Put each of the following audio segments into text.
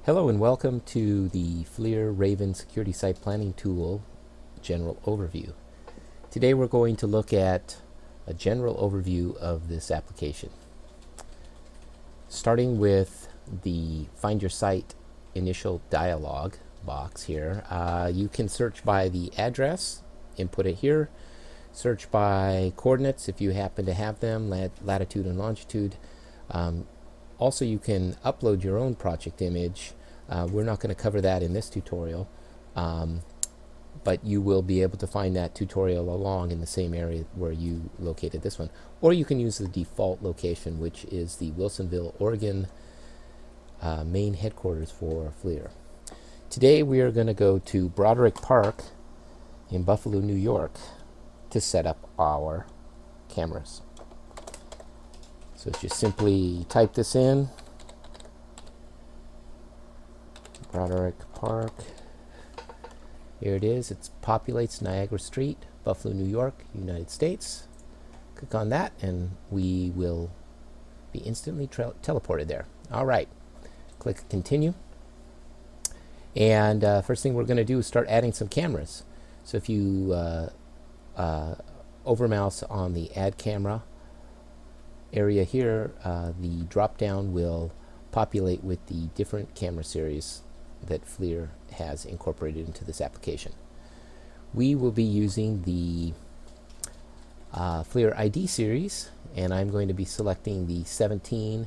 Hello and welcome to the FLIR Raven Security Site Planning Tool general overview. Today we're going to look at a general overview of this application. Starting with the Find Your Site initial dialog box here, you can search by the address, input it here, search by coordinates if you happen to have them, latitude and longitude. Also, you can upload your own project image. We're not going to cover that in this tutorial, but you will be able to find that tutorial along in the same area where you located this one. Or you can use the default location, which is the Wilsonville, Oregon main headquarters for FLIR. Today we are going to go to Broderick Park in Buffalo, New York to set up our cameras. So just simply type this in, Broderick Park. Here it is. It populates Niagara Street, Buffalo, New York, United States. Click on that and we will be instantly teleported there. All right, click continue. And first thing we're going to do is start adding some cameras. So if you over mouse on the add camera area here, the drop down will populate with the different camera series that FLIR has incorporated into this application. We will be using the FLIR ID series, and I'm going to be selecting the 17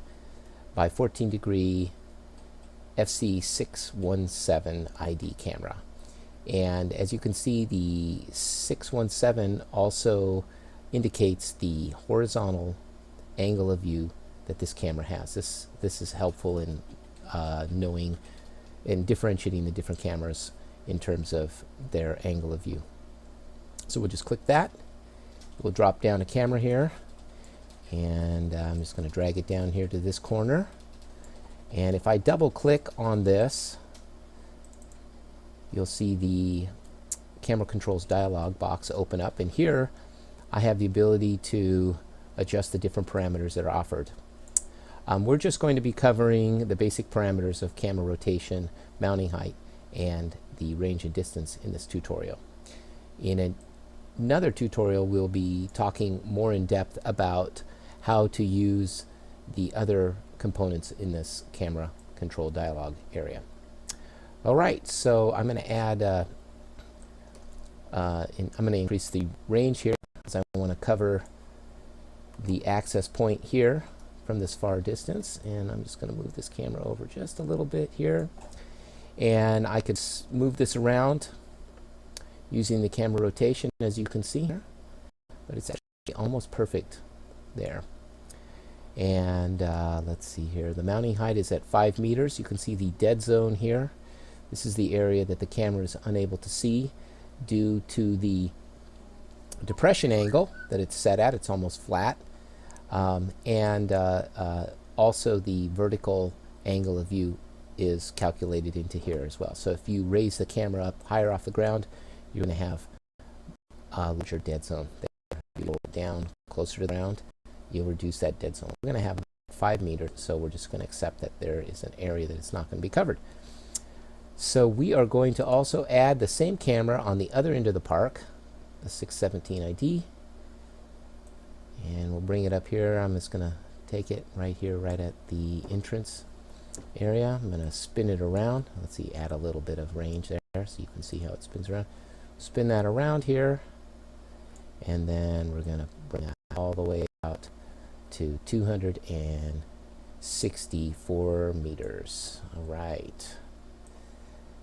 by 14 degree FC617 ID camera. And as you can see, the 617 also indicates the horizontal angle of view that this camera has. This is helpful in knowing and differentiating the different cameras in terms of their angle of view. So we'll just click that. We'll drop down a camera here, and I'm just going to drag it down here to this corner. And if I double click on this, you'll see the camera controls dialog box open up, and here I have the ability to adjust the different parameters that are offered. We're just going to be covering the basic parameters of camera rotation, mounting height, and the range and distance in this tutorial. In another tutorial, we'll be talking more in depth about how to use the other components in this camera control dialog area. All right, so I'm going to add, I'm going to increase the range here because I want to cover the access point here from this far distance, and I'm just going to move this camera over just a little bit here, and I could move this around using the camera rotation, as you can see here, but it's actually almost perfect there. And let's see here, the mounting height is at 5 meters. You can see the dead zone here. This is the area that the camera is unable to see due to the depression angle that it's set at. It's almost flat. And also the vertical angle of view is calculated into here as well. So if you raise the camera up higher off the ground, you're going to have a larger dead zone. If you lower it down closer to the ground, you'll reduce that dead zone. We're going to have 5 meters, so we're just going to accept that there is an area that it's not going to be covered. So we are going to also add the same camera on the other end of the park, the 617 ID. And we'll bring it up here. I'm just going to take it right here, right at the entrance area. I'm going to spin it around. Let's see, add a little bit of range there so you can see how it spins around. Spin that around here, and then we're going to bring that all the way out to 264 meters. All right.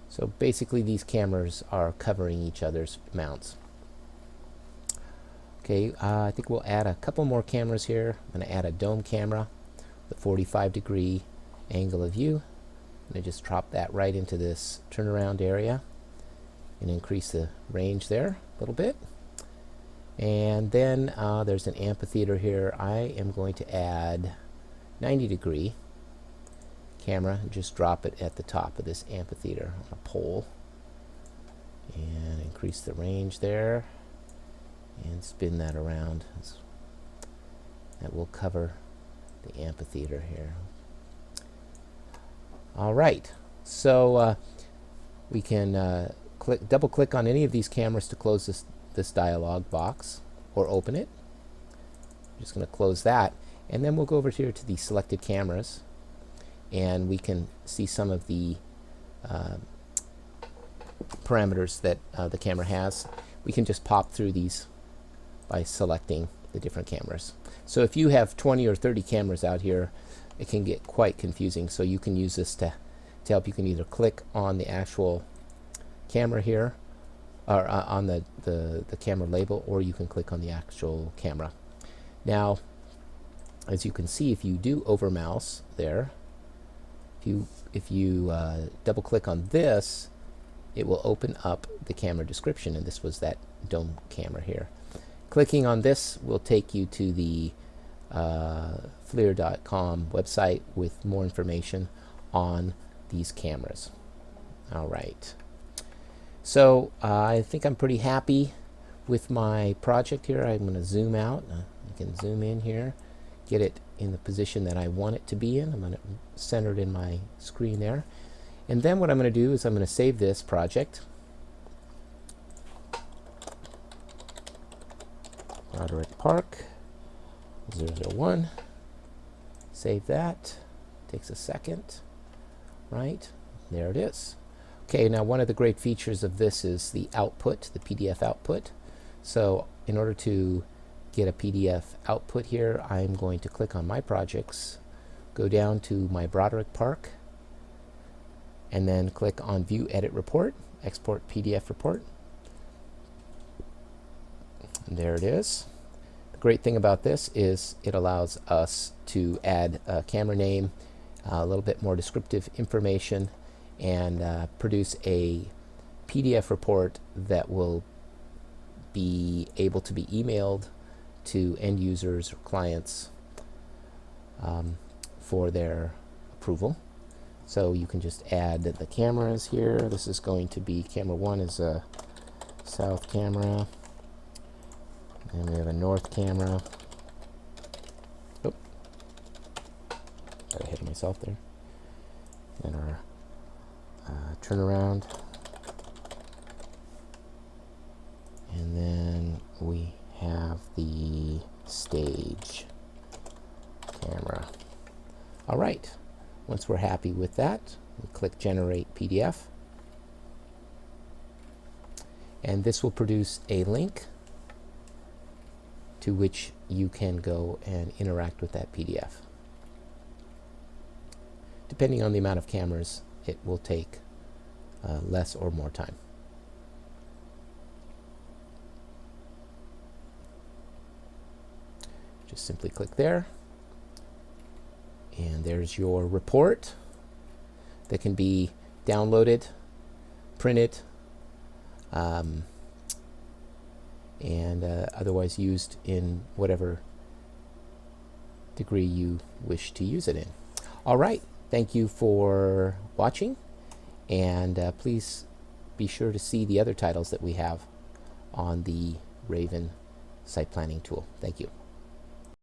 So basically these cameras are covering each other's mounts. Okay, I think we'll add a couple more cameras here. I'm going to add a dome camera with 45 degree angle of view. I'm going to just drop that right into this turnaround area and increase the range there a little bit. And then there's an amphitheater here. I am going to add 90 degree camera and just drop it at the top of this amphitheater on a pole and increase the range there and spin that around. That will cover the amphitheater here. All right, So we can double click on any of these cameras to close this dialog box or open it. I'm just going to close that, and then we'll go over here to the selected cameras, and we can see some of the parameters that the camera has. We can just pop through these by selecting the different cameras. So if you have 20 or 30 cameras out here, it can get quite confusing. So you can use this to help. You can either click on the actual camera here, or on the camera label, or you can click on the actual camera. Now, as you can see, if you do over mouse there, if you double click on this, it will open up the camera description, and this was that dome camera here. Clicking on this will take you to the FLIR.com website with more information on these cameras. All right. So I think I'm pretty happy with my project here. I'm going to zoom out. I can zoom in here, get it in the position that I want it to be in. I'm going to center it in my screen there. And then what I'm going to do is I'm going to save this project. Roderick Park 001. Save that. Takes a second. Right? There it is. Okay, now one of the great features of this is the output, the PDF output. So in order to get a PDF output here, I'm going to click on My Projects, go down to my Broderick Park, and then click on View Edit Report, Export PDF Report. And there it is. The great thing about this is it allows us to add a camera name, a little bit more descriptive information, and produce a PDF report that will be able to be emailed to end users or clients for their approval. So you can just add the cameras here. This is going to be camera 1 is a south camera, and we have a north camera. Oh, got ahead of myself there. And our turnaround, and then we have the stage camera. All right, once we're happy with that, we click Generate PDF, and this will produce a link to which you can go and interact with that PDF. Depending on the amount of cameras, it will take less or more time. Just simply click there, and there's your report that can be downloaded, printed, and otherwise used in whatever degree you wish to use it in. All right. Thank you for watching, and please be sure to see the other titles that we have on the Raven site planning tool. Thank you.